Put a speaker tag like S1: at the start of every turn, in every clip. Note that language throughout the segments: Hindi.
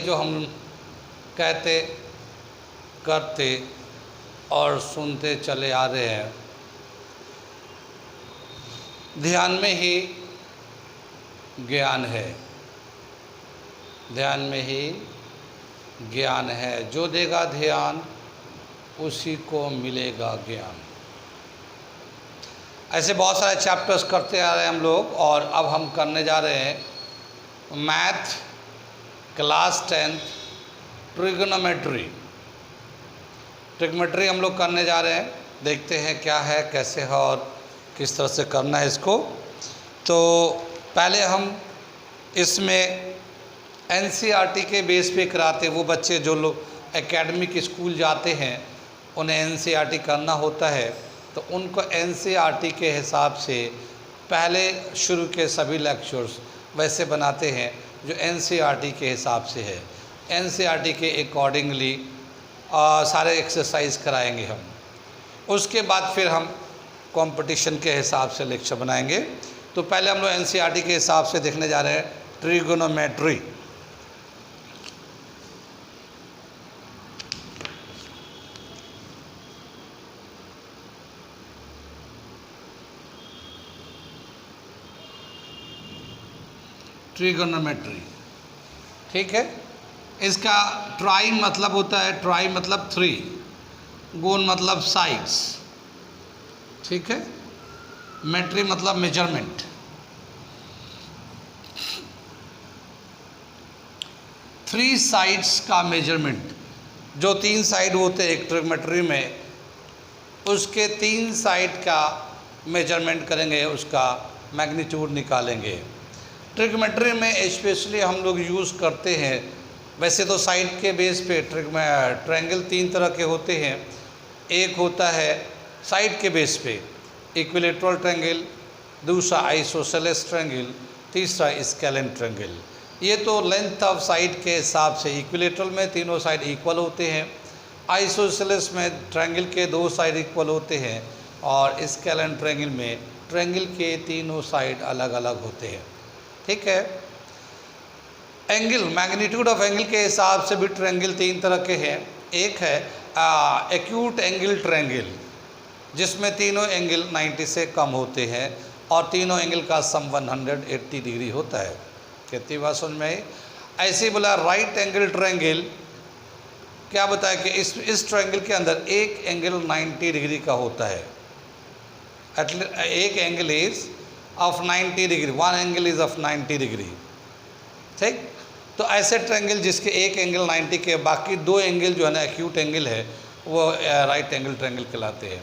S1: जो हम कहते करते और सुनते चले आ रहे हैं, ध्यान में ही ज्ञान है, ध्यान में ही ज्ञान है। जो देगा ध्यान उसी को मिलेगा ज्ञान। ऐसे बहुत सारे चैप्टर्स करते आ रहे हैं हम लोग, और अब हम करने जा रहे हैं मैथ क्लास 10 ट्रिग्नोमेट्री। ट्रिग्नोमेट्री हम लोग करने जा रहे हैं, देखते हैं क्या है, कैसे है और किस तरह से करना है इसको। तो पहले हम इसमें एनसीईआरटी के बेस पे कराते। वो बच्चे जो लोग एकेडमिक स्कूल जाते हैं उन्हें एनसीईआरटी करना होता है, तो उनको एनसीईआरटी के हिसाब से पहले शुरू के सभी लेक्चर्स वैसे बनाते हैं जो एनसीईआरटी के हिसाब से है। एनसीईआरटी के अकॉर्डिंगली सारे एक्सरसाइज कराएंगे हम। उसके बाद फिर हम कंपटीशन के हिसाब से लेक्चर बनाएंगे। तो पहले हम लोग एनसीईआरटी के हिसाब से देखने जा रहे हैं ट्रिगोनोमेट्री। ट्रिगोनोमेट्री, ठीक है। इसका ट्राई मतलब होता है, ट्राई मतलब 3, गोन मतलब साइड्स, ठीक है। मेट्री मतलब मेजरमेंट। 3 साइड्स का मेजरमेंट, जो 3 साइड होते हैं एक ट्रिगोनोमेट्री में, उसके 3 साइड का मेजरमेंट करेंगे, उसका मैग्नीट्यूड निकालेंगे। ट्रिगोनोमेट्री में स्पेशली हम लोग यूज़ करते हैं, वैसे तो साइड के बेस पे ट्रायंगल 3 तरह के होते हैं। एक होता है साइड के बेस पे इक्विलेटरल ट्रायंगल, दूसरा आइसोसेलेस ट्रायंगल, तीसरा स्केलेन ट्रायंगल। ये तो लेंथ ऑफ साइड के हिसाब से इक्विलेटरल में तीनों साइड इक्वल होते हैं, आइसोसेलेस में ट्रायंगल के 2 साइड इक्वल होते हैं, और स्केलेन ट्रायंगल में ट्रायंगल के तीनों साइड अलग अलग होते हैं, ठीक है। एंगल, मैग्नीट्यूड ऑफ एंगल के हिसाब से भी ट्रायंगल 3 तरह के हैं। एक है एक्यूट एंगल ट्रायंगल, जिसमें तीनों एंगल 90 से कम होते हैं और तीनों एंगल का सम 180 डिग्री होता है। कितनी बात समझ में आई? ऐसे ही बोला राइट एंगल ट्रायंगल, क्या बताया कि इस ट्रायंगल के अंदर एक एंगल 90 डिग्री का होता है। एक angle is of 90 degree, one angle is of 90 degree, ठीक। तो ऐसे ट्रायंगल जिसके एक एंगल 90 के, बाकी 2 एंगल जो है ना एक्यूट एंगल है, वो राइट एंगल ट्रायंगल कहलाते हैं।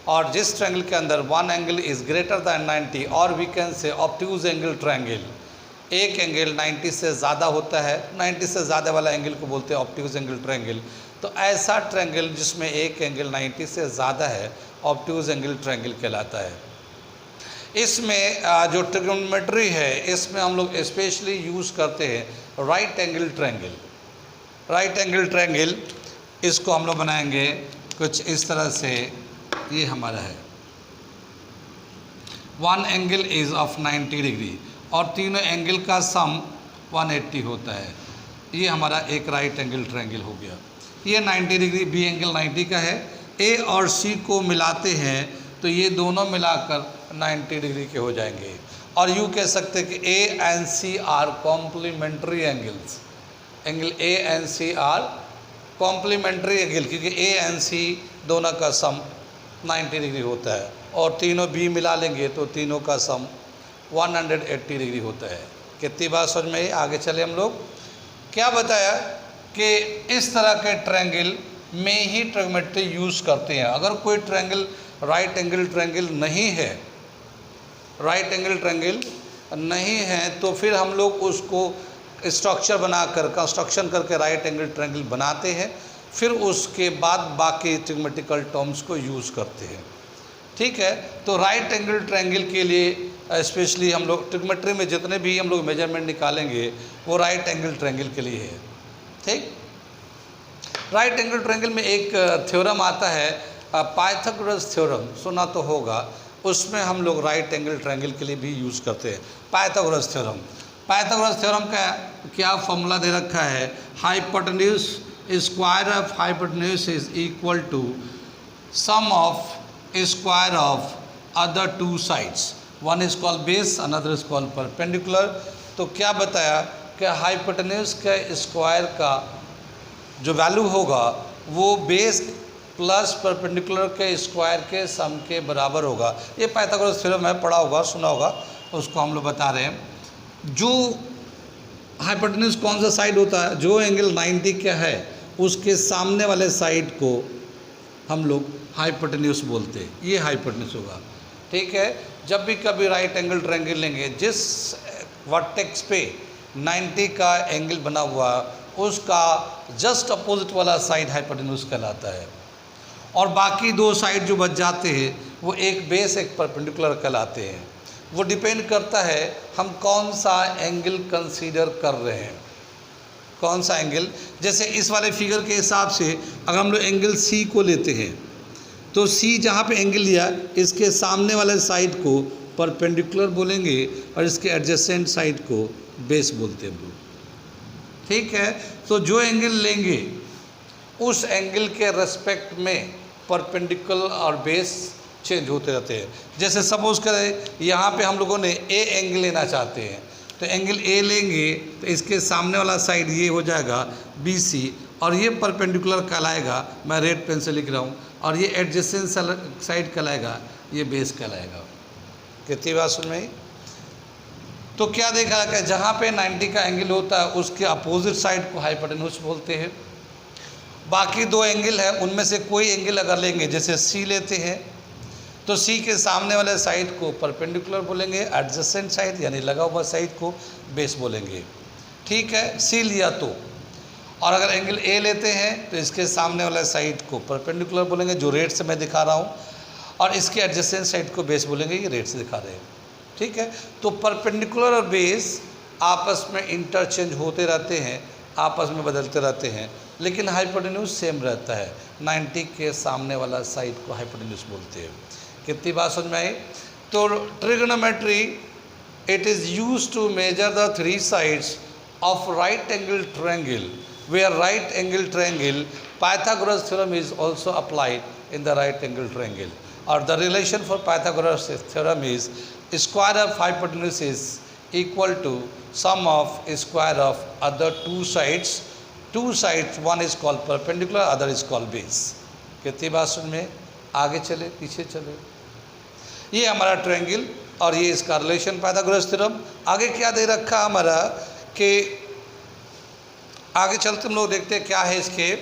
S1: और जिस ट्रायंगल के अंदर one angle is greater than 90, और we can say obtuse angle triangle, एक एंगल 90 से ज़्यादा होता है, 90 से ज़्यादा वाला एंगल को बोलते हैं ऑब्ट्यूज एंगल ट्रायंगल। तो ऐसा ट्रायंगल जिसमें एक एंगल 90 से ज़्यादा है, ऑब्ट्यूज एंगल ट्रायंगल कहलाता है। इसमें जो ट्रिगोनोमेट्री है, इसमें हम लोग स्पेशली यूज़ करते हैं right angle triangle. Right angle triangle इसको हम लोग बनाएंगे कुछ इस तरह से। ये हमारा है, one angle is of 90 degree और तीनों एंगल का सम 180 होता है। ये हमारा एक राइट एंगल ट्रायंगल हो गया। ये 90 डिग्री, बी एंगल 90 का है। ए और सी को मिलाते हैं तो ये दोनों मिलाकर 90 डिग्री के हो जाएंगे। और यूँ कह सकते हैं कि A and C are complementary angles. Angle A and C are complementary angle, क्योंकि ए एंड सी दोनों का सम 90 डिग्री होता है, और तीनों बी मिला लेंगे तो तीनों का सम 180 डिग्री होता है। कितनी बात समझ में आई? आगे चले हम लोग। क्या बताया कि इस तरह के ट्रायंगल में ही ट्रिगोनोमेट्री यूज़ करते हैं। अगर कोई ट्रायंगल राइट एंगल ट्रायंगल नहीं है, राइट एंगल ट्रायंगल नहीं है, तो फिर हम लोग उसको स्ट्रक्चर बनाकर कंस्ट्रक्शन करके राइट एंगल ट्रायंगल बनाते हैं, फिर उसके बाद बाकी ट्रिग्नोमेट्रिकल टर्म्स को यूज़ करते हैं, ठीक है। तो राइट एंगल ट्रायंगल के लिए स्पेशली हम लोग ट्रिग्नोमेट्री में जितने भी हम लोग मेजरमेंट निकालेंगे वो राइट एंगल ट्रायंगल के लिए है, ठीक। राइट एंगल ट्रायंगल में एक थ्योरम आता है, पाइथागोरस थ्योरम, सुना तो होगा। उसमें हम लोग राइट एंगल ट्रायंगल के लिए भी यूज़ करते हैं पाइथागोरस थ्योरम। पाइथागोरस थ्योरम का क्या फॉर्मूला दे रखा है, hypotenuse square of hypotenuse is equal to sum of square of other two sides, one is called base another is called perpendicular. तो क्या बताया कि हाइपोटेन्यूज के स्क्वायर का जो वैल्यू होगा वो बेस प्लस परपेंडिकुलर के स्क्वायर के सम के बराबर होगा। ये पाइथागोरस थ्योरम है, पढ़ा होगा सुना होगा, उसको हम लोग बता रहे हैं। जो हाइपोटेन्यूज कौन सा साइड होता है, जो एंगल 90 का है उसके सामने वाले साइड को हम लोग हाइपोटेन्यूज बोलते हैं, ये हाइपोटेन्यूज होगा। ठीक है, जब भी कभी राइट एंगल ट्रायंगल लेंगे, जिस वर्टेक्स पे 90 का एंगल बना हुआ उसका जस्ट अपोजिट वाला साइड हाइपोटेन्यूज कहलाता है, और बाकी दो साइड जो बच जाते हैं वो एक बेस एक परपेंडिकुलर कहलाते हैं। वो डिपेंड करता है हम कौन सा एंगल कंसीडर कर रहे हैं, कौन सा एंगल। जैसे इस वाले फिगर के हिसाब से अगर हम लोग एंगल सी को लेते हैं तो सी जहाँ पे एंगल लिया इसके सामने वाले साइड को परपेंडिकुलर बोलेंगे और इसके एडजेसेंट साइड को बेस बोलते हैं हम लोग। ठीक है, तो जो एंगल लेंगे उस एंगल के रेस्पेक्ट में परपेंडिकुलर और बेस चेंज होते रहते हैं। जैसे सपोज करें यहाँ पे हम लोगों ने ए एंगल लेना चाहते हैं, तो एंगल ए लेंगे तो इसके सामने वाला साइड ये हो जाएगा BC और ये परपेंडिकुलर कहलाएगा, मैं रेड पेन से लिख रहा हूँ, और ये एडजेसेंट साइड कहलाएगा, ये बेस कहलाएगा। कितनी बात सुन में? तो क्या देखा कि जहाँ पे 90 का एंगल होता है उसके अपोजिट साइड को हाइपोटेन्यूज बोलते हैं। बाकी दो एंगल है उनमें से कोई एंगल अगर लेंगे, जैसे C लेते हैं तो C के सामने वाले साइड को परपेंडिकुलर बोलेंगे, एडजेसेंट साइड यानी लगा हुआ साइड को बेस बोलेंगे। ठीक है, C लिया तो, और अगर एंगल A लेते हैं तो इसके सामने वाले साइड को परपेंडिकुलर बोलेंगे जो रेड से मैं दिखा रहा हूँ, और इसके एडजेसेंट साइड को बेस बोलेंगे, ये रेड से दिखा रहे हैं। ठीक है, तो परपेंडिकुलर और बेस आपस में इंटरचेंज होते रहते हैं, आपस में बदलते रहते हैं, लेकिन हाइपोटेन्यूज सेम रहता है। 90 के सामने वाला साइड को हाइपोटेन्यूज बोलते हैं। कितनी बात समझ में आई? तो trigonometry it is used to measure the three sides of right angle triangle, where right angle triangle Pythagoras theorem is also applied in the right angle triangle, or the relation for Pythagoras theorem is square of hypotenuse is equal to sum of square of other two sides, one is called perpendicular, other is called base। कितनी बात सुन में? आगे चले पीछे चले, ये हमारा ट्रायंगल और ये इसका रिलेशन पाइथागोरस थ्योरम। आगे क्या दे रखा हमारा कि आगे चलते हम लोग देखते हैं क्या है इसके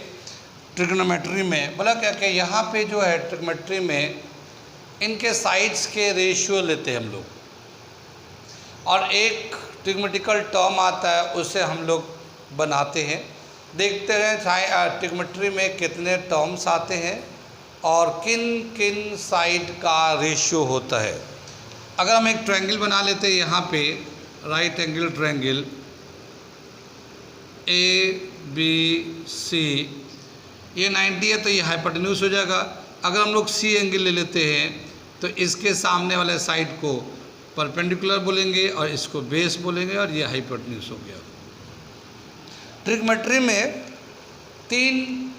S1: ट्रिग्नोमेट्री में। बोला क्या कि यहाँ पे जो है ट्रिग्नोमेट्री में इनके साइड्स के रेशियो लेते हैं हम लोग, और एक ट्रिग्नोमेट्रिकल टर्म आता है उसे हम लोग बनाते हैं। देखते हैं ट्रिग्नोमेट्री में कितने टर्म्स आते हैं और किन किन साइड का रेशियो होता है। अगर हम एक ट्रायंगल बना लेते हैं यहाँ पे, राइट एंगल ट्रायंगल ABC, ये 90 है तो ये हाइपोटेन्यूज हो जाएगा। अगर हम लोग C एंगल ले लेते हैं तो इसके सामने वाले साइड को परपेंडिकुलर बोलेंगे और इसको बेस बोलेंगे, और ये हाइपोटेन्यूज हो गया। ट्रिग्नोमेट्री में तीन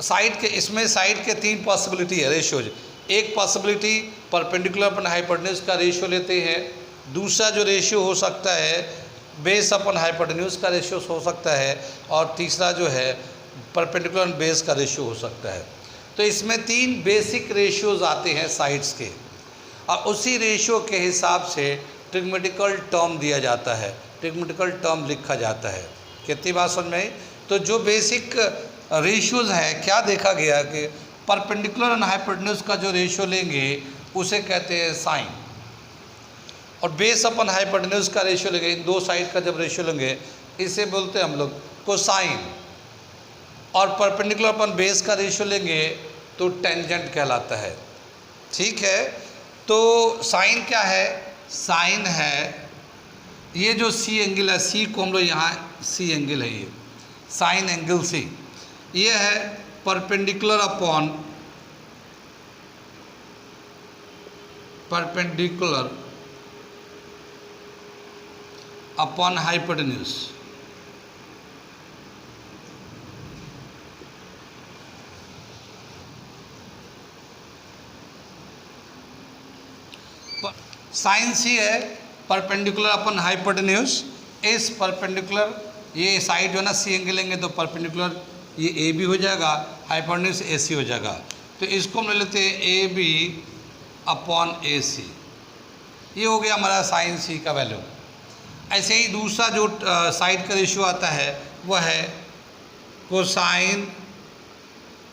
S1: साइड के, इसमें साइड के तीन पॉसिबिलिटी है रेशियोज। एक पॉसिबिलिटी परपेंडिकुलर अपन हाइपोटेन्यूज का रेशियो लेते हैं, दूसरा जो रेशियो हो सकता है बेस अपन हाइपोटेन्यूज का रेशियो हो सकता है, और तीसरा जो है परपेंडिकुलर बेस का रेशियो हो सकता है। तो इसमें तीन बेसिक रेशियोज आते हैं साइड्स के, और उसी रेशियो के हिसाब से ट्रिग्नोमेट्रिकल टर्म दिया जाता है, ट्रिग्नोमेट्रिकल टर्म लिखा जाता है। कितनी बात समझ में आई? तो जो बेसिक रेशियोज है, क्या देखा गया कि परपेंडिकुलर एंड हाइपोटेन्यूज का जो रेशियो लेंगे उसे कहते हैं साइन, और बेस अपन हाइपोटेन्यूज का रेशियो लेंगे, इन दो साइड का जब रेशियो लेंगे इसे बोलते हैं हम लोग कोसाइन, और परपेंडिकुलर अपन बेस का रेशियो लेंगे तो टेंजेंट कहलाता है। ठीक है, तो साइन क्या है? साइन है ये जो C एंगल है, C को हम लोग यहाँ C एंगल है, ये साइन एंगल C, ये है perpendicular upon perpendicular upon hypotenuse. Sine C है परपेंडिकुलर अपन हाइपोटेन्यूज। इस परपेंडिकुलर ये साइड जो है ना सी एंगल लेंगे तो परपेंडिकुलर ये ए बी हो जाएगा, हाइपोटेन्यूज ए सी हो जाएगा। तो इसको हम ले लेते हैं ए बी अपॉन ए सी। ये हो गया हमारा साइन सी का वैल्यू। ऐसे ही दूसरा जो साइड का रेशियो आता है वह है कोसाइन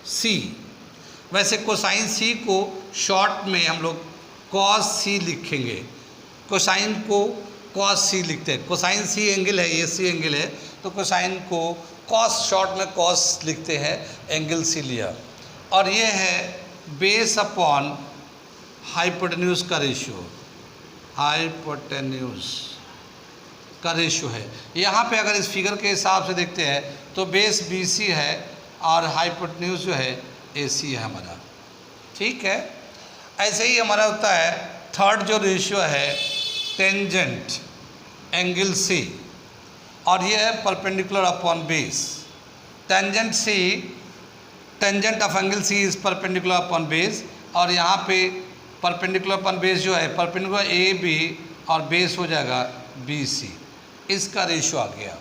S1: सी। वैसे कोसाइन सी को शॉर्ट में हम लोग कॉस सी लिखेंगे। कोसाइन को कॉस सी लिखते हैं। कोसाइन सी एंगल है, ये सी एंगल है, तो कोसाइन को कॉस, शॉर्ट में कॉस लिखते हैं, एंगल सी लिया। और ये है बेस अपॉन हाइपोटेन्यूज का रेशियो, हाइपोटेन्यूज का रेशियो है। यहाँ पे अगर इस फिगर के हिसाब से देखते हैं तो बेस बी सी है और हाइपोटेन्यूज जो है ए सी है हमारा। ठीक है, ऐसे ही हमारा होता है थर्ड जो रेशियो है टेंजेंट एंगल सी, और ये है perpendicular upon base. Tangent C, tangent of angle C is perpendicular upon base, और यहाँ पे परपेंडिकुलर अपॉन बेस जो है परपेंडिकुलर ए बी और बेस हो जाएगा बी सी। इसका रेशियो आ गया।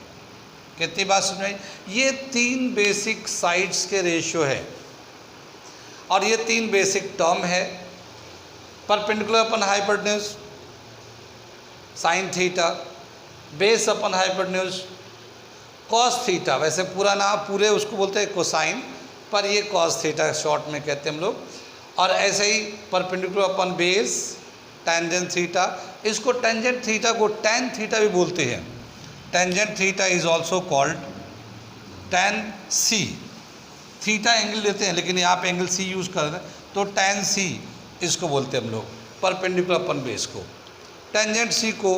S1: कितनी बात समझ में? ये तीन बेसिक साइड्स के रेशियो है और ये तीन बेसिक टर्म है। Perpendicular upon hypotenuse sine theta, base upon hypotenuse cos theta. वैसे पूरा ना पूरे उसको बोलते हैं कोसाइन, पर ये कॉस थीटा शॉर्ट में कहते हैं हम लोग। और ऐसे ही perpendicular upon base tangent theta, इसको टेंजेंट थीटा को टैन थीटा भी बोलते हैं। Tangent theta is also called tan C. Theta angle लेते हैं लेकिन यहाँ पे एंगल सी यूज़ कर रहे हैं, तो टैन सी इसको बोलते हैं हम लोग परपेंडिकुलर अपन बेस को। टेंजेंट सी को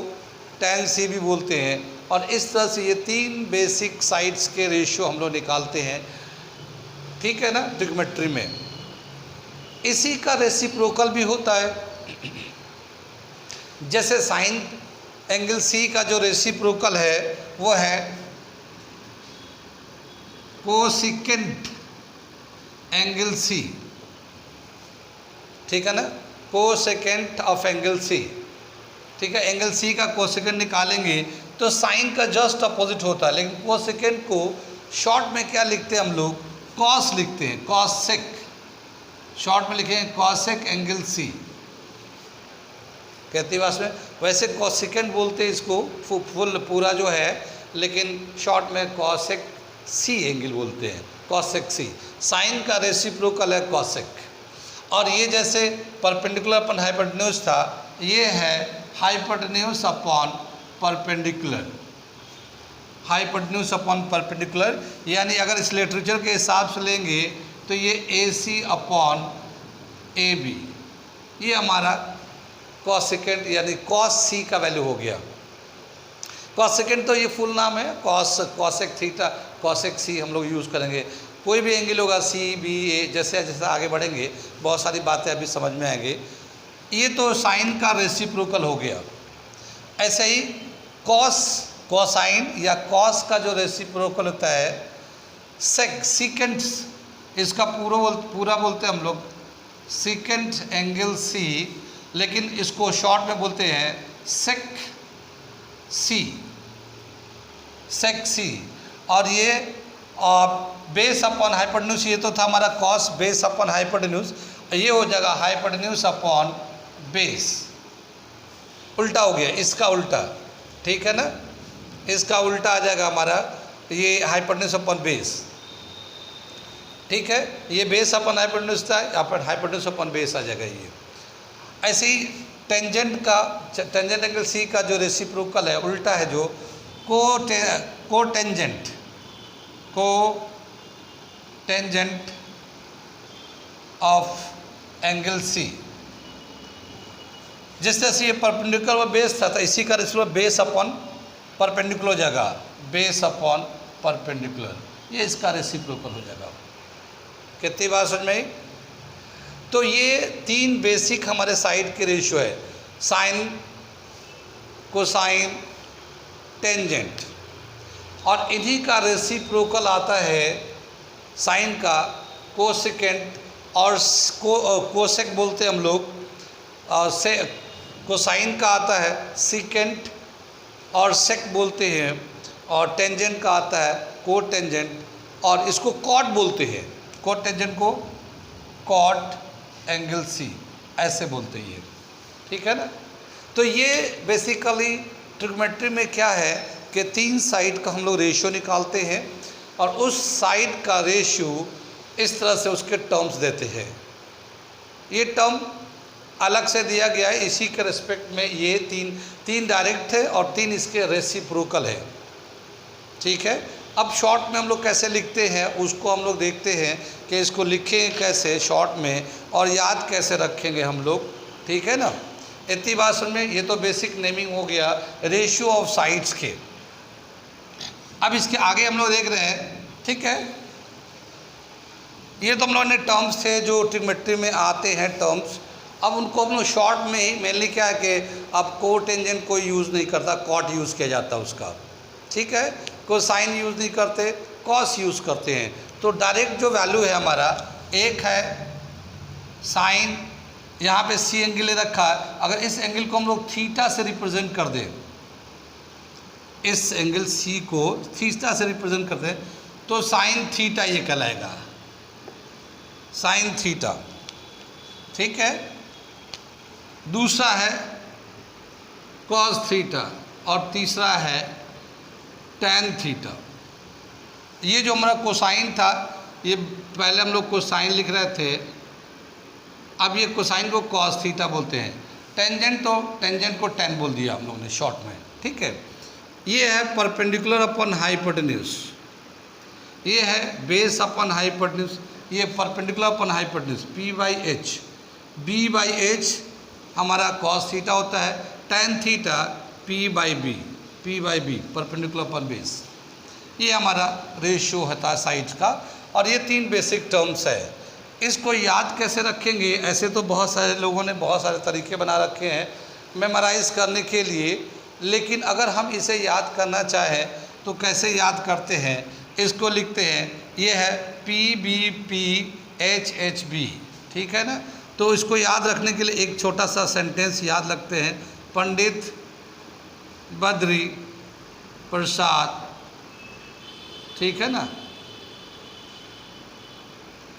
S1: टैन सी भी बोलते हैं। और इस तरह से ये तीन बेसिक साइड्स के रेशियो हम लोग निकालते हैं। ठीक है ना, ट्रिग्नोमेट्री में। इसी का रेसिप्रोकल भी होता है। जैसे साइन एंगल सी का जो रेसिप्रोकल है वो है कोसेकेंट एंगल सी। ठीक है ना, कोसेकेंट ऑफ एंगल सी। ठीक है, एंगल सी का कोसेकेंट निकालेंगे तो साइन का जस्ट अपोजिट होता है, लेकिन कोसेकेंट को शॉर्ट में क्या लिखते हैं हम लोग? कॉस लिखते हैं, कॉसेक। शॉर्ट में लिखेंगे कॉसेक एंगल सी। कहती बात में, वैसे कोसेकेंट बोलते हैं इसको फुल पूरा जो है, लेकिन शॉर्ट में कॉसेक सी एंगल बोलते हैं, कॉसेक सी। साइन का रेसिप्रोकल है कॉसेक। और ये जैसे परपेंडिकुलर अपन हाइपोटेन्यूज था, ये है hypotenuse upon perpendicular. Hypotenuse upon perpendicular, यानी अगर इस लिटरेचर के हिसाब से लेंगे तो ये ए सी अपॉन ए बी, ये हमारा कॉसेकेंट यानी कॉस सी का वैल्यू हो गया। कॉसेकेंट तो ये फुल नाम है, कॉसेक थीटा, कॉसेक सी हम लोग यूज़ करेंगे। कोई भी एंगल होगा सी बी ए, जैसे जैसे आगे बढ़ेंगे बहुत सारी बातें अभी समझ में आएंगे। ये तो साइन का रेसिप्रोकल हो गया। ऐसे ही कोसाइन या कॉस का जो रेसिप्रोकल होता है सीकेंट, इसका पूरा बोलते हैं हम लोग सीकेंट एंगल सी, लेकिन इसको शॉर्ट में बोलते हैं सेक सी, सेक सी। और ये बेस अपॉन हाइपोटेन्यूज, ये तो था हमारा कॉस बेस अपॉन हाइपोटेन्यूज, ये हो जाएगा हाइपोटेन्यूज अपॉन बेस। उल्टा हो गया, इसका उल्टा। ठीक है ना, इसका उल्टा आ जाएगा हमारा ये हाइपोटेन्यूज अपॉन बेस। ठीक है, ये बेस अपॉन हाइपोटेन्यूज था, यहाँ पर हाइपोटेन्यूज अपॉन बेस आ जाएगा ये। ऐसे ही टेंजेंट एंगल सी का जो रेसिप्रोकल है उल्टा है, जो कोटेंजेंट ऑफ एंगल सी। जिस तरह से ये परपेंडिकुलर व बेस था, तो इसी का रेसिप्रोकल बेस अपॉन परपेंडिकुलर जगह, बेस अपॉन परपेंडिकुलर, ये इसका रेसिप्रोकल हो जाएगा। कितनी बात समझ में आई? तो ये तीन बेसिक हमारे साइड के रेशियो है, साइन, कोसाइन टेंजेंट, और इन्हीं का रेसिप्रोकल आता है साइन का कोसेकेंट, और कोसेक बोलते हैं हम लोग, और से कोसाइन का आता है सीकेंट और सेक बोलते हैं, और टेंजेंट का आता है कोटेंजेंट, और इसको कॉट बोलते हैं, कोटेंजेंट को कॉट एंगल सी ऐसे बोलते हैं, ठीक है ना। तो ये बेसिकली ट्रिग्नोमेट्री में क्या है कि 3 साइड का हम लोग रेशियो निकालते हैं, और उस साइड का रेशियो इस तरह से उसके टर्म्स देते हैं। ये टर्म अलग से दिया गया है, इसी के रिस्पेक्ट में ये तीन डायरेक्ट है और 3 इसके रेसिप्रोकल है, ठीक है। अब शॉर्ट में हम लोग कैसे लिखते हैं उसको हम लोग देखते हैं कि इसको लिखेंगे कैसे शॉर्ट में और याद कैसे रखेंगे हम लोग, ठीक है ना। इतनी बात समझ में, ये तो बेसिक नेमिंग हो गया रेशियो ऑफ साइड्स के। अब इसके आगे हम लोग देख रहे हैं, ठीक है, ये तो हम लोगों ने टर्म्स थे जो ट्रिग्नोमेट्री में आते हैं टर्म्स। अब उनको हम लोग शॉर्ट में ही मेनली क्या है कि अब कोटेंजेंट कोई यूज़ नहीं करता, कॉट यूज़ किया जाता है उसका, ठीक है। कोसाइन यूज़ नहीं करते, कॉस यूज़ करते हैं। तो डायरेक्ट जो वैल्यू है हमारा, एक है साइन, यहाँ पे सी एंगल ले रखा है, अगर इस एंगल को हम लोग थीटा से रिप्रेजेंट कर दें, इस एंगल सी को थीटा से रिप्रेजेंट कर दें, तो साइन थीटा ये कहलाएगा, साइन थीटा, ठीक है। दूसरा है कॉस थीटा, और तीसरा है टैन थीटा। ये जो हमारा कोसाइन था, ये पहले हम लोग कोसाइन लिख रहे थे, अब ये कोसाइन को कॉस थीटा बोलते हैं। टेंजेंट तो टेंजेंट को टैन बोल दिया हम लोगों ने शॉर्ट में, ठीक है। ये है परपेंडिकुलर अपॉन हाइपोटेन्यूज, ये है बेस अपॉन हाइपोटेन्यूज, ये perpendicular upon hypotenuse P by H, B by H हमारा कॉस थीटा होता है, tan theta P by B, P by B perpendicular upon base. ये हमारा रेशियो होता है साइड्स का, और ये 3 बेसिक टर्म्स है। इसको याद कैसे रखेंगे, ऐसे तो बहुत सारे लोगों ने बहुत सारे तरीके बना रखे हैं मेमोराइज करने के लिए, लेकिन अगर हम इसे याद करना चाहें तो कैसे याद करते हैं, इसको लिखते हैं, ये है P B P H H B, ठीक है ना। तो इसको याद रखने के लिए एक छोटा सा सेंटेंस याद रखते हैं, पंडित बद्री प्रसाद, ठीक है ना,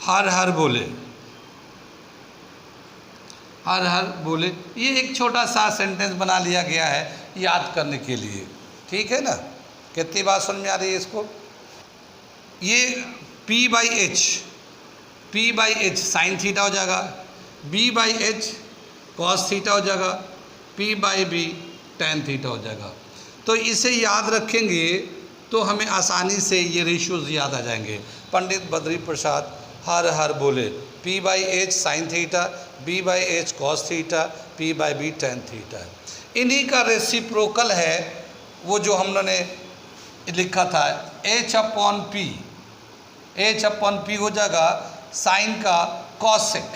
S1: हर हर बोले, हर हर बोले। ये एक छोटा सा सेंटेंस बना लिया गया है याद करने के लिए, ठीक है ना। कितनी बात समझ में आ रही है इसको। ये P by H, P by H sine theta हो जाएगा, B by H cos theta हो जाएगा, P by B tan theta हो जाएगा। तो इसे याद रखेंगे तो हमें आसानी से ये रेशियोज याद आ जाएंगे। पंडित बद्री प्रसाद हर हर बोले, P by H sine theta, B by H cos theta, P by B tan theta. इन्हीं का रेसिप्रोकल है वो जो हम लोगों ने लिखा था H upon P, H upon P हो जाएगा साइन का कॉसेक,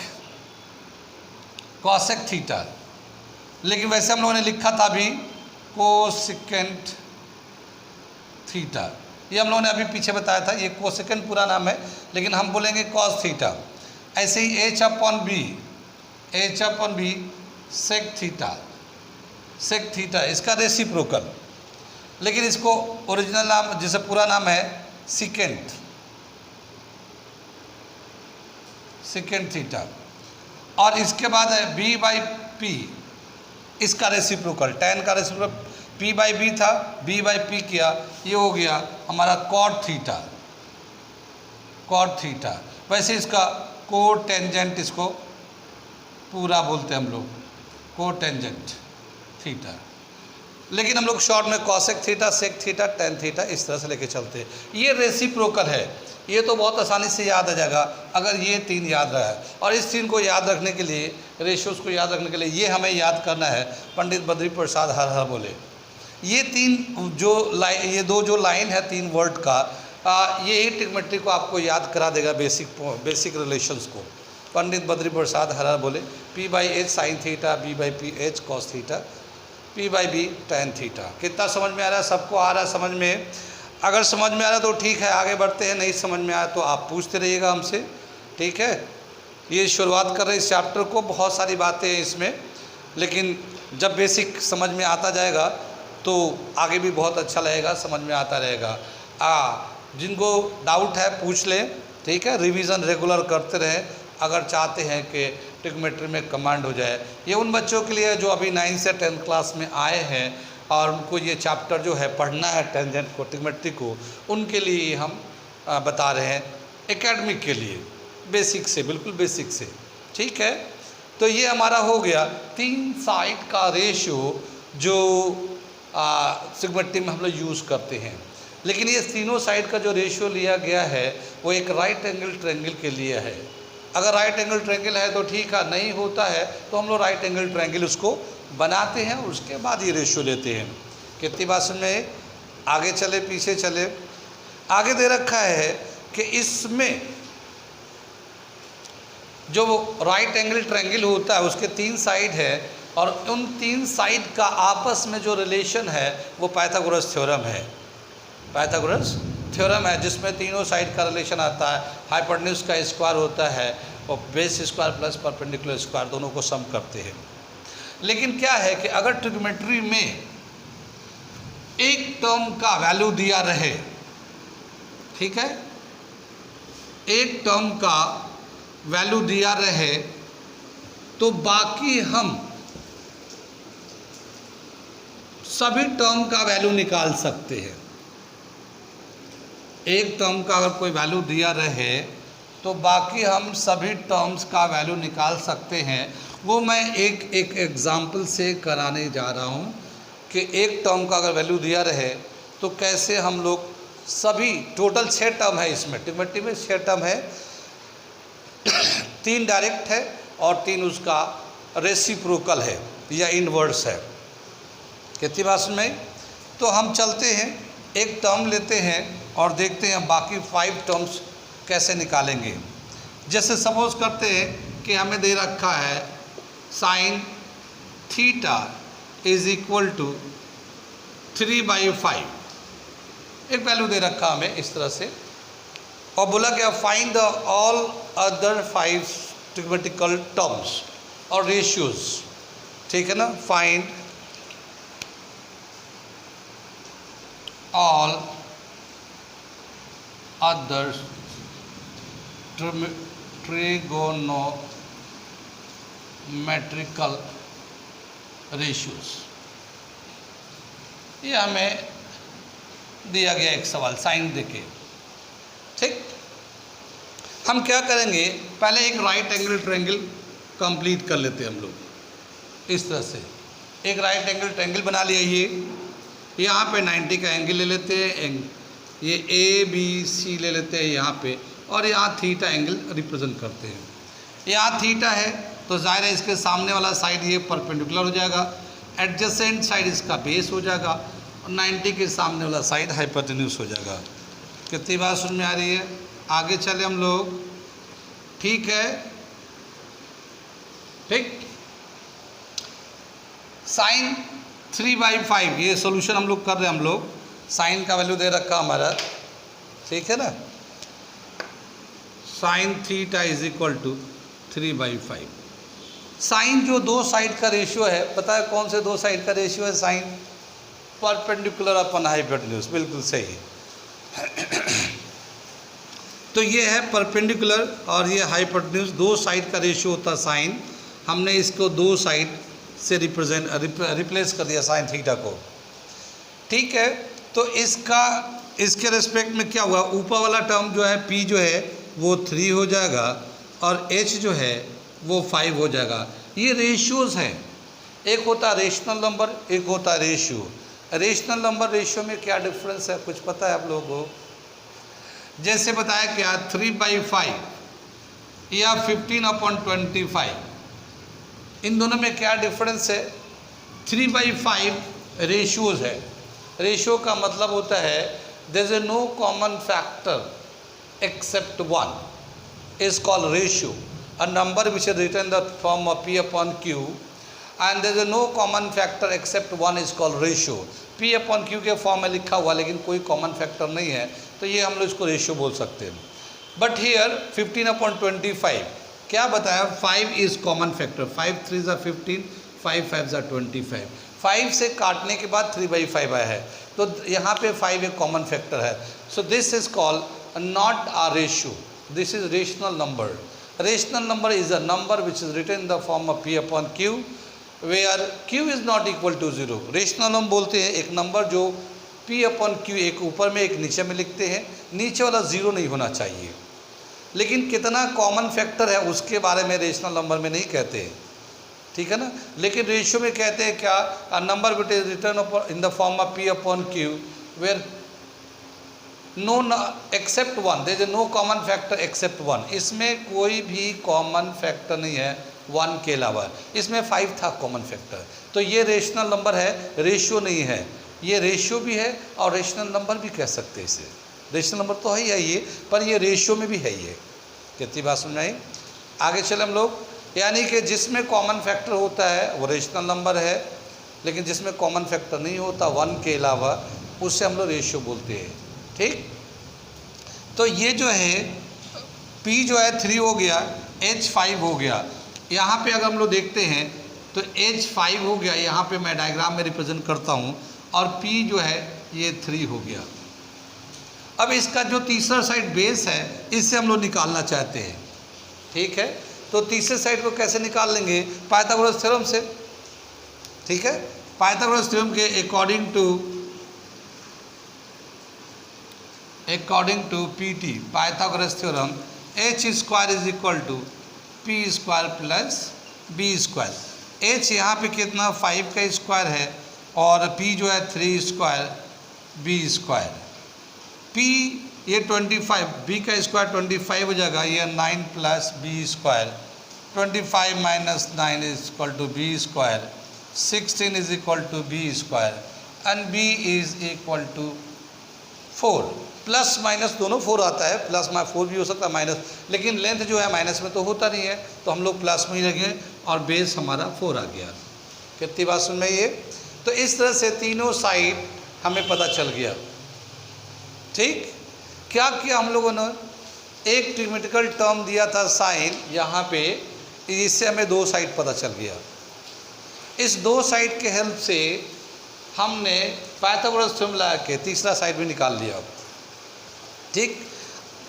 S1: कॉसेक थीटा। लेकिन वैसे हम लोगों ने लिखा था अभी कोसेकेंट थीटा, ये हम लोगों ने अभी पीछे बताया था, ये कोसेकेंट पूरा नाम है, लेकिन हम बोलेंगे कॉस थीटा। ऐसे ही H upon B, H upon B sec theta, sec theta इसका रेसिप्रोकल, लेकिन इसको ओरिजिनल नाम जिसे पूरा नाम है सिकेंट, सिकेंट थीटा। और इसके बाद है B बाई पी, इसका रेसिप्रोकल, टैन का रेसिप्रोकल P बाई बी था, B बाई पी किया, ये हो गया हमारा कॉट थीटा, कॉट थीटा। वैसे इसका कोटेंजेंट इसको पूरा बोलते हैं हम लोग, कोटेंजेंट थीटा। लेकिन हम लोग शॉर्ट में cosec theta, sec theta, tan theta इस तरह से लेके चलते हैं। ये रेसिप्रोकल है, ये तो बहुत आसानी से याद आ जाएगा अगर ये 3 याद रहा है। और इस 3 को याद रखने के लिए, रेशियोज़ को याद रखने के लिए ये हमें याद करना है, पंडित बद्री प्रसाद हर हर बोले। ये 3 जो लाइन, ये 2 जो लाइन है 3 वर्ड का, यही ट्रिग्नोमेट्री को आपको याद करा देगा, बेसिक रिलेशंस को। पंडित बद्री प्रसाद हर हर बोले, P by H sine theta, B by P H cos theta, P by B tan theta. कितना समझ में आ रहा है? सबको आ रहा है समझ में? अगर समझ में आ रहा है तो ठीक है, आगे बढ़ते हैं। नहीं समझ में आया तो आप पूछते रहिएगा हमसे, ठीक है। ये शुरुआत कर रहे हैं इस चैप्टर को, बहुत सारी बातें हैं इसमें, लेकिन जब बेसिक समझ में आता जाएगा तो आगे भी बहुत अच्छा लगेगा, समझ में आता रहेगा। जिनको डाउट है पूछ लें, ठीक है। रिवीजन रेगुलर करते रहें अगर चाहते हैं कि ट्रिग्नोमेट्री में कमांड हो जाए। ये उन बच्चों के लिए जो अभी 9 से 10 क्लास में आए हैं और उनको ये चैप्टर जो है पढ़ना है टेंजेंट को, ट्रिग्नोमेट्री को, उनके लिए हम बता रहे हैं, एकेडमिक के लिए, बेसिक से, बिल्कुल बेसिक से, ठीक है। तो ये हमारा हो गया 3 साइड का रेशियो जो ट्रिग्नोमेट्री में हम लोग यूज़ करते हैं। लेकिन ये तीनों साइड का जो रेशियो लिया गया है वो एक राइट एंगल ट्रायंगल के लिए है। अगर राइट एंगल ट्रायंगल है तो ठीक है, नहीं होता है तो हम लोग राइट एंगल ट्रायंगल उसको बनाते हैं और उसके बाद ये रेशियो लेते हैं। कितनी बात समझ में? आगे चले पीछे चले। आगे दे रखा है कि इसमें जो राइट एंगल ट्रायंगल होता है उसके 3 साइड है और उन 3 साइड का आपस में जो रिलेशन है वो पाइथागोरस थ्योरम है। पाइथागोरस थ्योरम है जिसमें तीनों साइड का रिलेशन आता है। हाइपोटेन्यूज का स्क्वायर होता है और base square plus perpendicular square दोनों को सम करते हैं। लेकिन क्या है कि अगर ट्रिग्नोमेट्री में एक टर्म का वैल्यू दिया रहे, ठीक है, एक टर्म का वैल्यू दिया रहे तो बाकी हम सभी टर्म का वैल्यू निकाल सकते हैं। एक टर्म का अगर कोई वैल्यू दिया रहे तो बाकी हम सभी टर्म्स का वैल्यू निकाल सकते हैं। वो मैं एक एग्जाम्पल से कराने जा रहा हूँ कि एक टर्म का अगर वैल्यू दिया रहे तो कैसे हम लोग सभी, टोटल 6 टर्म है इसमें, ट्रिग्नोमेट्री में 6 टर्म है, 3 डायरेक्ट है और 3 उसका रेसिप्रोकल है या इनवर्स है। कितनी बात में? तो हम चलते हैं, एक टर्म लेते हैं और देखते हैं बाकी 5 टर्म्स कैसे निकालेंगे। जैसे सपोज करते हैं कि हमें दे रखा है sine theta is equal to 3/5, एक वैल्यू दे रखा हमें इस तरह से, और बोला क्या, find the all other 5 trigonometrical terms और रेशियोज, ठीक है ना। Find all other trigonometrical ratios। ये हमें दिया गया एक सवाल साइन देके, ठीक। हम क्या करेंगे, पहले एक राइट एंगल ट्रायंगल कंप्लीट कर लेते हैं हम लोग इस तरह से। एक राइट एंगल ट्रायंगल बना लिया, ये यहाँ पे 90 का एंगल ले लेते हैं, ये ABC ले लेते हैं यहाँ पे, और यहाँ थीटा एंगल रिप्रेजेंट करते हैं। यहाँ थीटा है तो जाहिर है इसके सामने वाला साइड ये परपेंडिकुलर हो जाएगा, एडजेसेंट साइड इसका बेस हो जाएगा और 90 के सामने वाला साइड हाइपोटेन्यूज हो जाएगा। कितनी बात सुन में आ रही है? आगे चले हम लोग, ठीक है, ठीक। साइन 3/5 ये सोल्यूशन हम लोग कर रहे हैं, हम लोग साइन का वैल्यू दे रखा हमारा, ठीक है ना। Sine theta is equal to 3/5। Sine जो 2 साइड का रेशियो है, पता है कौन से 2 साइड का रेशियो है? साइन परपेंडिकुलर अपन हाइपोटेन्यूज, बिल्कुल सही। तो ये है परपेंडिकुलर और ये हाइपोटेन्यूज, 2 साइड का रेशियो होता है साइन। हमने इसको 2 साइड से रिप्लेस कर दिया साइन थीटा को, ठीक है। तो इसके रेस्पेक्ट में क्या हुआ, ऊपर वाला टर्म जो है P जो है वो 3 हो जाएगा और H जो है वो 5 हो जाएगा। ये रेशियोज हैं, एक होता है रेशनल नंबर, एक होता है रेशियो। रेशनल नंबर रेशियो में क्या डिफरेंस है, कुछ पता है आप लोगों को? जैसे बताया क्या, 3/5 या 15/25, इन दोनों में क्या डिफरेंस है? 3/5 रेशियोज है। रेशियो का मतलब होता है there is no common factor except 1 is called ratio. A number which is written in the form of P/Q and there is no common factor except one is called ratio. P upon Q के फॉर्म में लिखा हुआ लेकिन कोई कॉमन फैक्टर नहीं है, तो ये हम लोग इसको रेशियो बोल सकते हैं। बट हियर 15/25 क्या बताया, 5 इज कॉमन फैक्टर, 5 3 ज़ा 15, 5 5 ज़ा 25। 5 से काटने के बाद 3/5 आया है, तो यहाँ पे 5 एक कॉमन फैक्टर है। So this is called not a ratio, this is rational number. Rational number is a number which is written in the form of p upon q where q is not equal to 0। Rational हम बोलते हैं एक नंबर जो p अपॉन q एक ऊपर में एक नीचे में लिखते हैं, नीचे वाला 0 नहीं होना चाहिए। लेकिन कितना कॉमन फैक्टर है उसके बारे में रेशनल नंबर में नहीं कहते हैं, ठीक है ना। लेकिन रेशियो में कहते हैं क्या, a number which is written in the form of p upon q where no except one, there is no common factor except one. इसमें कोई भी कॉमन फैक्टर नहीं है 1 के अलावा, इसमें 5 था कॉमन फैक्टर, तो ये रेशनल नंबर है, रेशियो नहीं है। ये रेशियो भी है और रेशनल नंबर भी कह सकते हैं इसे। रेशनल नंबर तो है ये, पर ये रेशियो में भी है ये। कितनी बात समझ आई? आगे चले हम लोग, यानी कि जिसमें कॉमन फैक्टर होता है वो रेशनल नंबर है, लेकिन जिसमें कॉमन फैक्टर नहीं होता 1 के अलावा उससे हम लोग रेशियो बोलते हैं, ठीक। तो ये जो है P जो है 3 हो गया, H 5 हो गया। यहाँ पे अगर हम लोग देखते हैं तो H 5 हो गया, यहाँ पे मैं डायग्राम में रिप्रेजेंट करता हूँ, और P जो है ये 3 हो गया। अब इसका जो तीसरा साइड बेस है इससे हम लोग निकालना चाहते हैं, ठीक है। तो तीसरे साइड को कैसे निकाल लेंगे, पाइथागोरस थ्योरम से, ठीक है। पाइथागोरस थ्योरम के according to PT Pythagoras theorem h square is equal to p square plus b square. h यहाँ पे कितना 5 का स्क्वायर है और p जो है 3 स्क्वायर b स्क्वायर। p ये 25, b का स्क्वायर 25 हो जाएगा, ये 9 plus b square, 25 minus 9 is equal to b square, 16 is equal to b square and b is equal to 4। Plus minus दोनों 4 आता है, प्लस 4 भी हो सकता है माइनस, लेकिन लेंथ जो है माइनस में तो होता नहीं है, तो हम लोग प्लस में ही रखें और बेस हमारा 4 आ गया। कितनी बात सुन में ये? तो इस तरह से तीनों साइड हमें पता चल गया, ठीक। क्या किया हम लोगों ने, एक ट्रिग्मेटिकल टर्म दिया था साइन यहाँ पे, इससे हमें 2 साइड पता चल गया। इस 2 साइड के हेल्प से हमने पाइथागोरस थ्योरम लगा के तीसरा साइड भी निकाल लिया, ठीक।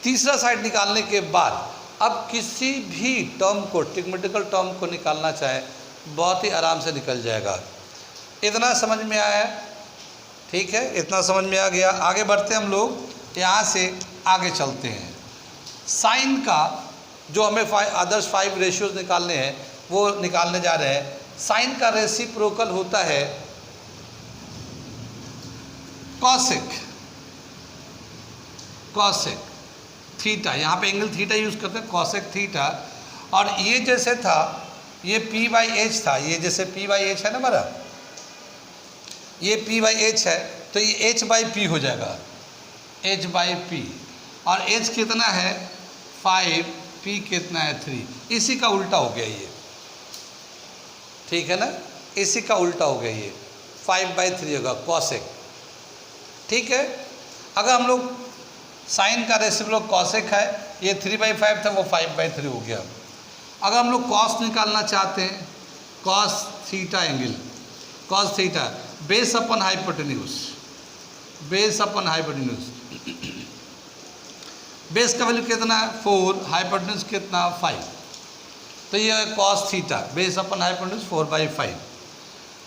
S1: तीसरा साइड निकालने के बाद अब किसी भी टर्म को, ट्रिग्मेटिकल टर्म को निकालना चाहे बहुत ही आराम से निकल जाएगा। इतना समझ में आया, ठीक है, इतना समझ में आ गया। आगे बढ़ते हम लोग, यहाँ से आगे चलते हैं। साइन का जो हमें आदर्श 5 रेशियोज निकालने हैं वो निकालने जा रहे हैं। साइन का रेसिप्रोकल होता है कॉसेक, कॉसेक थीटा, यहाँ पे एंगल थीटा यूज़ करते हैं, कॉसेक थीटा। और ये जैसे था ये p/h था, ये जैसे p/h है ना हमारा, ये p/h है, तो ये h/p हो जाएगा, h/p। और h कितना है 5, p कितना है 3, इसी का उल्टा हो गया ये, ठीक है ना, इसी का उल्टा हो गया ये 5/3 होगा कॉसेक, ठीक है। अगर हम लोग साइन का रेसिप्रोकल कॉसेक है, ये 3/5 था, वो 5/3 हो गया। अगर हम लोग कॉस निकालना चाहते हैं, cos theta angle, cos theta base upon hypotenuse, base upon hypotenuse, base का वैल्यू कितना है 4, हाइपोटेन्यूज कितना 5, तो ये cos theta base upon hypotenuse 4/5।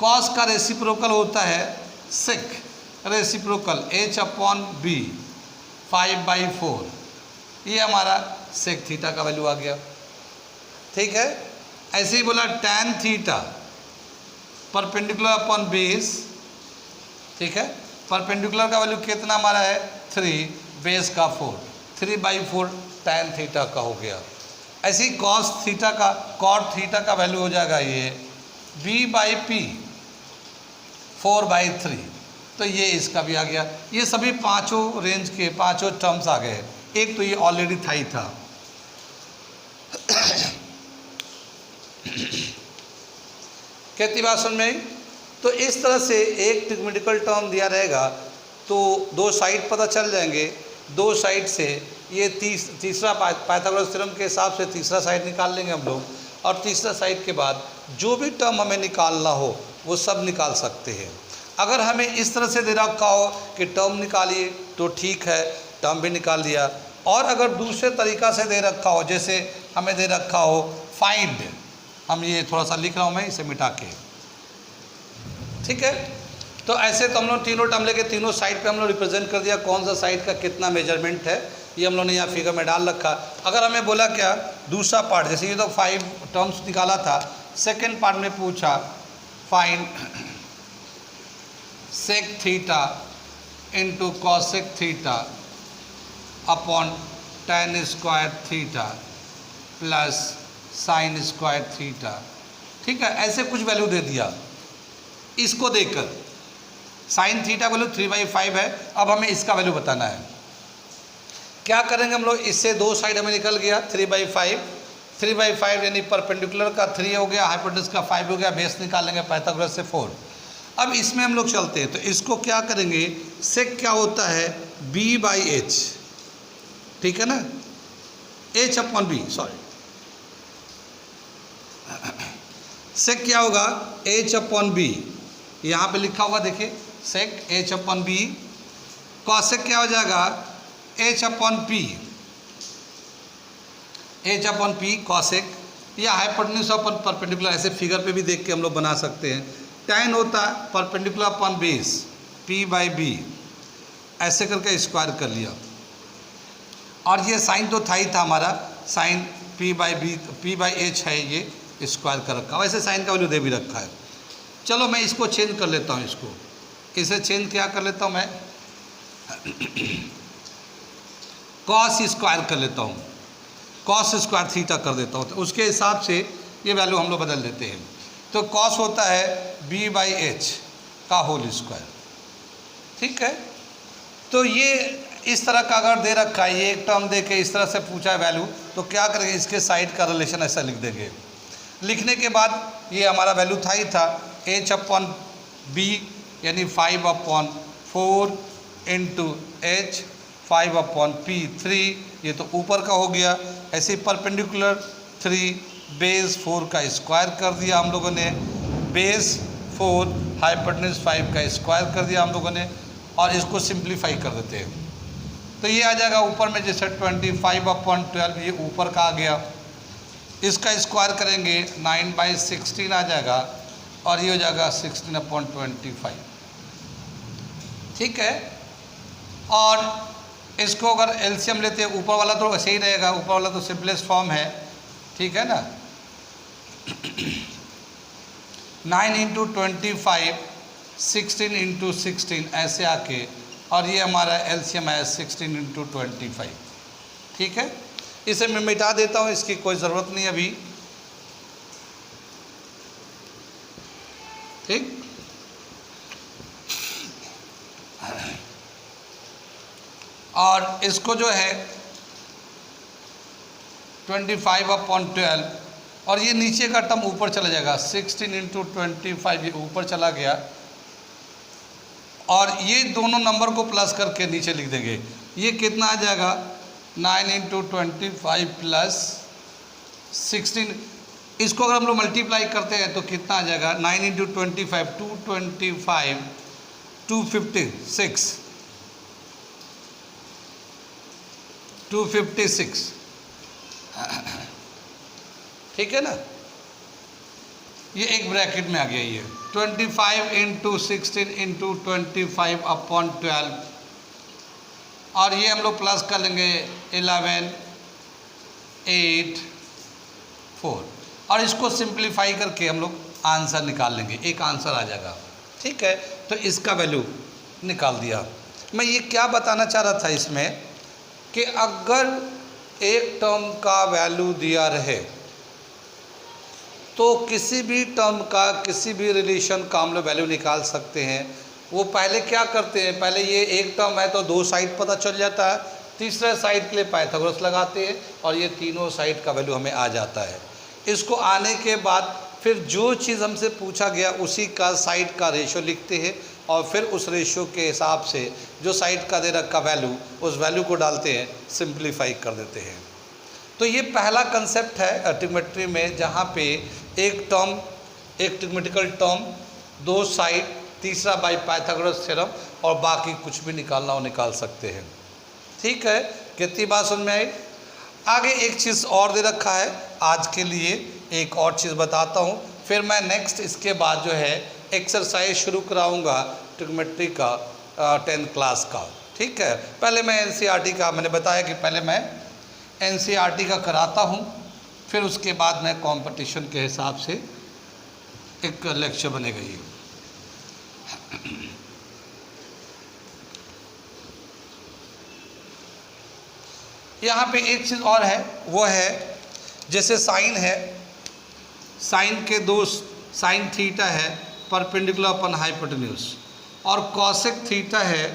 S1: Cos का रेसिप्रोकल होता है सेक, रेसिप्रोकल h/b 5/4, ये हमारा सेक थीटा का वैल्यू आ गया, ठीक है। ऐसे ही बोला tan theta perpendicular upon base, ठीक है, परपेंडिकुलर का वैल्यू कितना हमारा है 3, बेस का 4, 3/4 tan थीटा का हो गया। ऐसे ही cos थीटा का, cot थीटा का वैल्यू हो जाएगा ये b/p 4/3, तो ये इसका भी आ गया। ये सभी पांचों रेंज के पांचों टर्म्स आ गए। एक तो ये ऑलरेडी था ही था। कितनी बात समझ में आई? तो इस तरह से एक ट्रिग्मेटिकल टर्म दिया रहेगा तो दो साइड पता चल जाएंगे, दो साइड से ये तीसरा पाइथागोरस थ्योरम के हिसाब से तीसरा साइड निकाल लेंगे हम लोग, और तीसरा साइड के बाद जो भी टर्म हमें निकालना हो वो सब निकाल सकते हैं। अगर हमें इस तरह से दे रखा हो कि टर्म निकालिए तो ठीक है, टर्म भी निकाल लिया। और अगर दूसरे तरीक़ा से दे रखा हो, जैसे हमें दे रखा हो फाइंड, हम ये थोड़ा सा लिख रहा हूँ मैं इसे मिटा के, ठीक है। तो ऐसे तो हम लोग तीनों टर्म लेके तीनों साइड पे हम लोग रिप्रेजेंट कर दिया कौन सा साइड का कितना मेजरमेंट है, ये हम लोग ने यहाँ फिगर में डाल रखा। अगर हमें बोला क्या दूसरा पार्ट, जैसे ये तो 5 टर्म्स निकाला था, सेकंड पार्ट में पूछा find sec theta into cosec theta upon tan square theta plus sine square theta, ठीक है। ऐसे कुछ वैल्यू दे दिया, इसको देकर साइन थीटा वैल्यू 3/5 है। अब हमें इसका वैल्यू बताना है। क्या करेंगे हम लोग, इससे दो साइड हमें निकल गया 3/5 यानी परपेंडिकुलर का 3 हो गया, हाइपोटेनस का 5 हो गया, बेस निकालेंगे पाइथागोरस से 4। अब इसमें हम लोग चलते हैं, तो इसको क्या करेंगे, सेक क्या होता है b/h, ठीक है ना, h/b, सॉरी, सेक क्या होगा h/b, यहाँ पे लिखा होगा देखिए सेक h/b, कॉसेक क्या हो जाएगा h/p कॉसेक, या हाइपोटेन्यूज अपन परपेंडिकुलर, ऐसे फिगर पे भी देख के हम लोग बना सकते हैं। tan होता है परपेंडिकुलर अपॉन बेस p/b, ऐसे करके स्क्वायर कर लिया। और ये साइन तो था ही था हमारा, साइन p/h है, ये स्क्वायर कर रखा है, वैसे साइन का वैल्यू दे भी रखा है। चलो मैं इसको चेंज कर लेता हूँ, इसको इसे चेंज क्या कर लेता हूँ मैं कॉस स्क्वायर कर लेता हूँ, कॉस स्क्वायर थीटा कर देता हूँ, तो उसके हिसाब से ये वैल्यू हम लोग बदल देते हैं। तो कॉस होता है b/h का होल स्क्वायर, ठीक है। तो ये इस तरह का अगर दे रखा है, ये एक टर्म दे के इस तरह से पूछा है वैल्यू, तो क्या करेंगे, इसके साइड का रिलेशन ऐसा लिख देंगे। लिखने के बाद ये हमारा वैल्यू था ही था h/b यानी 5/4 इंटू h 5/p 3, ये तो ऊपर का हो गया। ऐसे परपेंडिकुलर 3 बेस 4 का स्क्वायर कर दिया हम लोगों ने, बेस 4 हाइपोटेन्यूज 5 का स्क्वायर कर दिया हम लोगों ने, और इसको सिंप्लीफाई कर देते हैं। तो ये आ जाएगा ऊपर में जैसे 25/12, ये ऊपर का आ गया, इसका स्क्वायर करेंगे 9/16 आ जाएगा, और ये हो जाएगा 16/25, ठीक है। और इसको अगर एलसीएम लेते हैं, ऊपर वाला तो ऐसे ही रहेगा, ऊपर वाला तो सिंपलेस्ट फॉर्म है, ठीक है ना 9 × 25 16 × 16 ऐसे आके, और ये हमारा एलसीएम है 16 × 25, ठीक है। इसे मैं मिटा देता हूँ, इसकी कोई ज़रूरत नहीं अभी, ठीक। और इसको जो है 25/12, और ये नीचे का टर्म ऊपर चला जाएगा 16 × 25, ये ऊपर चला गया, और ये दोनों नंबर को प्लस करके नीचे लिख देंगे। ये कितना आ जाएगा 9 × 25 प्लस 16, इसको अगर हम लोग मल्टीप्लाई करते हैं तो कितना आ जाएगा 9 × 25 225 256 256, ठीक है ना। ये एक ब्रैकेट में आ गया, ये 25 × 16 × 25/12, और ये हम लोग प्लस कर लेंगे 11 8 4, और इसको सिंप्लीफाई करके हम लोग आंसर निकाल लेंगे, एक आंसर आ जाएगा, ठीक है। तो इसका वैल्यू निकाल दिया। मैं ये क्या बताना चाह रहा था इसमें कि अगर एक टर्म का वैल्यू दिया रहे तो किसी भी टर्म का किसी भी रिलेशन का हम लोग वैल्यू निकाल सकते हैं। वो पहले क्या करते हैं, पहले ये एक टर्म है तो दो साइड पता चल जाता है, तीसरे साइड के लिए पाइथागोरस लगाते हैं, और ये तीनों साइड का वैल्यू हमें आ जाता है। इसको आने के बाद फिर जो चीज़ हमसे पूछा गया उसी का साइड का रेशो लिखते हैं और फिर उस रेशो के हिसाब से जो साइड का दे रखा वैल्यू उस वैल्यू को डालते हैं, सिंप्लीफाई कर देते हैं। तो ये पहला कंसेप्ट है ट्रिग्नोमेट्री में, जहाँ पे एक टर्म, एक ट्रिग्नोमेट्रिकल टर्म, दो साइड, तीसरा बाय पाइथागोरस थ्योरम और बाकी कुछ भी निकालना हो निकाल सकते हैं। ठीक है, कितनी बात समझ में आई? आगे एक चीज़ और दे रखा है, आज के लिए एक और चीज़ बताता हूँ, फिर मैं नेक्स्ट इसके बाद जो है एक्सरसाइज शुरू कराऊँगा ट्रिग्नोमेट्री का 10th क्लास का। ठीक है, पहले मैं एनसीईआरटी का, मैंने बताया कि पहले मैं एनसीईआरटी का कराता हूँ, फिर उसके बाद मैं कंपटीशन के हिसाब से एक लेक्चर बनेगा ये। यहाँ पे एक चीज़ और है, वो है जैसे साइन है, साइन के दो, साइन थीटा है परपेंडिकुलर अपन हाइपोटेन्यूज, और कॉसेक थीटा है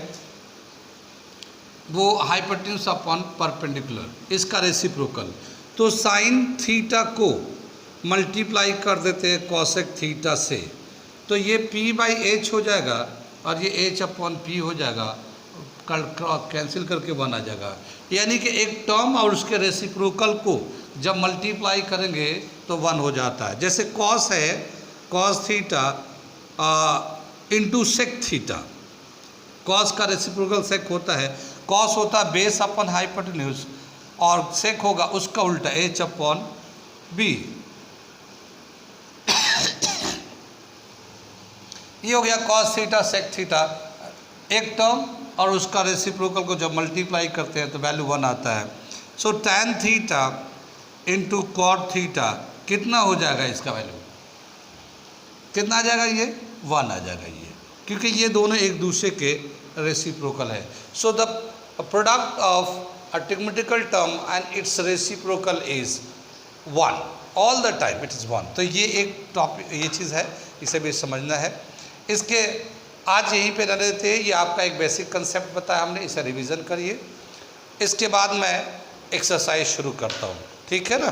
S1: वो हाइपोटेन्यूज अपन परपेंडिकुलर, इसका रेसिप्रोकल। तो साइन थीटा को मल्टीप्लाई कर देते हैं कॉसेक थीटा से, तो ये p/h हो जाएगा और ये h/p हो जाएगा, कैंसिल करके 1 आ जाएगा। यानी कि एक टर्म और उसके रेसिप्रोकल को जब मल्टीप्लाई करेंगे तो 1 हो जाता है। जैसे कॉस है, cos theta into sec theta, cos का रेसिप्रोकल सेक होता है, कॉस होता है बेस अपन हाइपोटेन्यूज और सेक होगा उसका उल्टा h/b। ये हो गया कॉस थीटा सेक थीटा, एक टर्म और उसका रेसिप्रोकल को जब मल्टीप्लाई करते हैं तो वैल्यू 1 आता है। So tan theta into cot theta कितना हो जाएगा, इसका वैल्यू कितना आ जाएगा, ये 1 आ जाएगा ये, क्योंकि ये दोनों एक दूसरे के रेसिप्रोकल है। So the product of a trigonometrical term and it's reciprocal is 1 all the time, it is 1। तो ये एक टॉपिक, ये चीज़ है, इसे भी समझना है। इसके आज यहीं पे रहने देते हैं, ये आपका एक बेसिक कंसेप्ट बताया हमने, इसे रिवीजन करिए, इसके बाद मैं एक्सरसाइज शुरू करता हूँ। ठीक है ना।